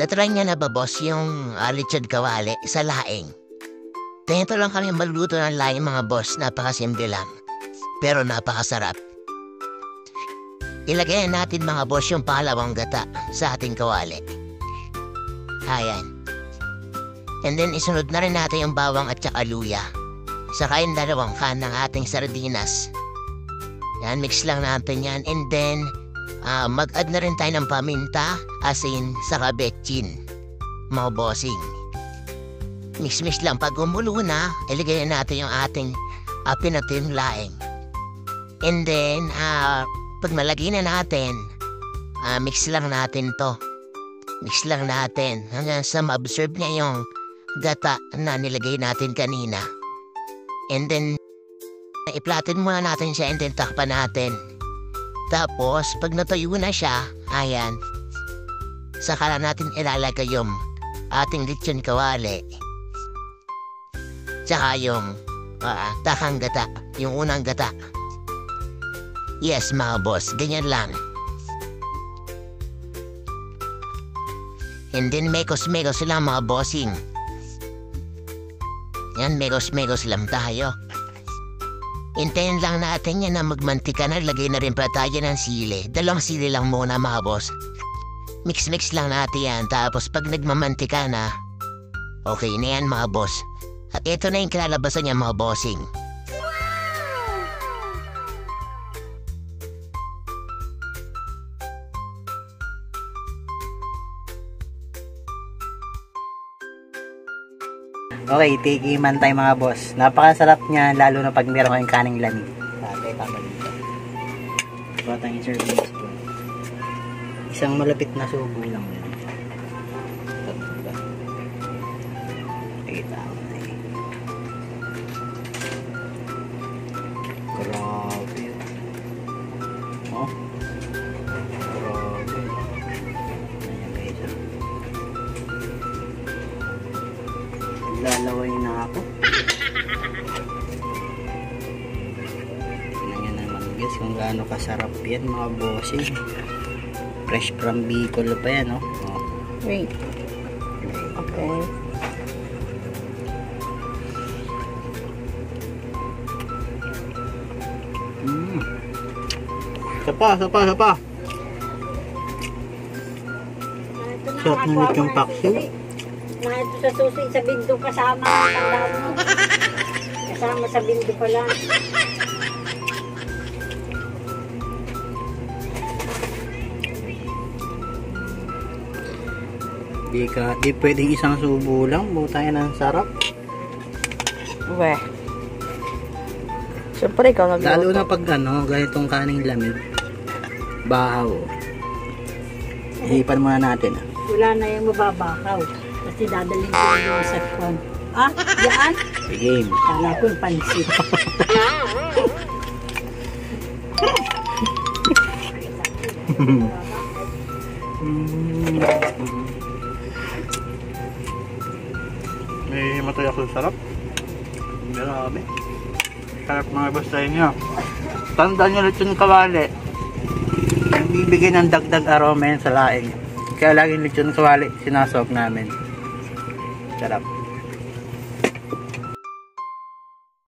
Natry niya na ba, boss, yung lechon kawali sa laing? Ganito lang kami magluto ng laing, mga boss. Napakasimple lang. Pero napakasarap. Ilagay natin, mga boss, yung pangalawang gata sa ating kawali. Ayan. And then isunod na rin natin yung bawang at saka luya. Saka yung dalawang can ng ating sardinas. Yan, mix lang natin yan. And then, mag-add na rin tayo ng paminta, asin, saka betchin. Mga bossing. Mix-mix lang. Pag umulo na, ilagay natin yung ating pinatim laing. And then, pag malagay na natin, mix lang natin to. Mix lang natin hanggang sa ma-absorb niya yung gata na nilagay natin kanina. And then, iplatin muna natin siya and then takpan natin. Tapos, pag natuyo na siya, ayan, saka na natin ilalagay yung ating lechon kawali. Tsaka yung takang gata, yung unang gata. Yes, mga boss, ganyan lang. And then, mekos-mekos lang, mga bossing. Yan, mekos-mekos lang tayo. Hintayin lang natin yan na magmantika na. Lagay na rin pa tayo ng sili. 2 sili lang muna, mga boss. Mix-mix lang natin yan. Tapos pag nagmamantika na, okay na yan, mga boss. At ito na yung kalalabasan niya, mga bossing. Okay, tikiman tayo, mga boss. Napakasarap niya, lalo na pag meron kayong kaning lamig. Tatay tama dito. Kuha tayong serving spoon. Isang malapit na subo lang. Kita mo na eh. Grabe. Oh. Grabe. Ayan guys. Lalaway na ako. Tingnan nyo naman guys kung gaano kasarap yan, mga bossing. Fresh from Bicol pa yan, no? Oh. Wait. Okay. Sapa. Sarap na ulit yung paksiw. Na ito sa susi, sa bindo kasama. Tandaan mo. Kasama sa bindo pala. Di pwedeng isang subo lang. Butay ng sarap. Weh. Siyempre, ikaw nagluto. Lalo na pag ganitong kaning lamig. Bahaw. Ihipan muna natin. Wala na yung mababahaw. Kasi dadalhin ko yung sa kwan. Yan? Sige. Kala ko yung pansit. May matay ako sa sarap. Grabe. Sarap, mga boss tayo nyo. Tandaan nyo ulit yung kawali. Nagbibigay ng dagdag aroma yan sa laing. Kaya laging lechon kawali sinasawag namin. Sarap.